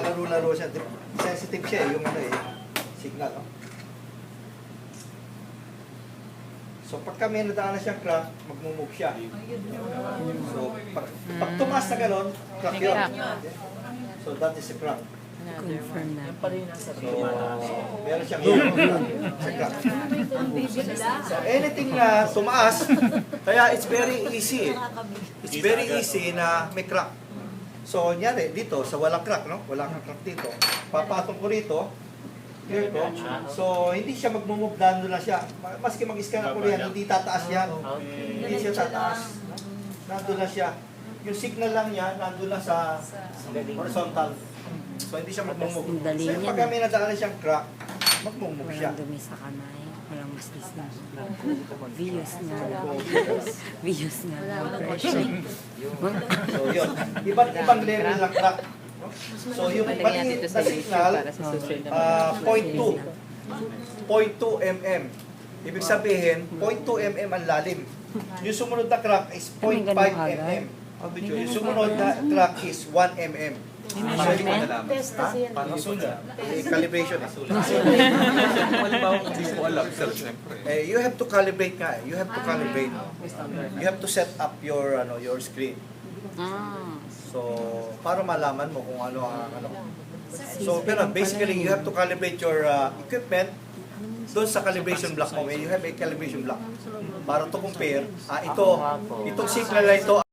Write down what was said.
naglalaro-laro siya. Sensitive siya yung ano eh, signal. No? So pagka may nadaanan siyang crack, magmumove siya. So pag tumaas na gano'n, crack yun. So that is a crack. Confirm na. So meron siyang sa crack. So anything na tumaas, kaya it's very easy. It's very easy na may crack. So nyari dito, sa walang crack, no? Walang crack dito. Papatong ko rito. Here ko. So, hindi siya magmumove, nandun na siya. Maski mag-scan ako yan, hindi tataas yan. Hindi siya tataas. Nandun na siya. Yung signal lang niya, nandun na sa horizontal. So, hindi siya magmumove. So, pag may nadaanan siyang crack, magmumove siya. Walang dumi sa kamay. Walang maskis na. Views nga lang. Views nga lang. So, yun. Iba't-ibang level ng crack. So, yung mali na signal, 0.2 mm. Ibig sabihin, 0.2 mm ang lalim. Yung sumunod na crack is 0.5 mm. Yung sumunod na crack is 1 mm. Test kasi yan. Calibration. You have to calibrate nga. You have to calibrate. You have to set up your screen. So, para malaman mo kung ano ang ano. So, pero basically, you have to calibrate your equipment doon sa calibration block mo. You have a calibration block. Para to compare, itong signal na ito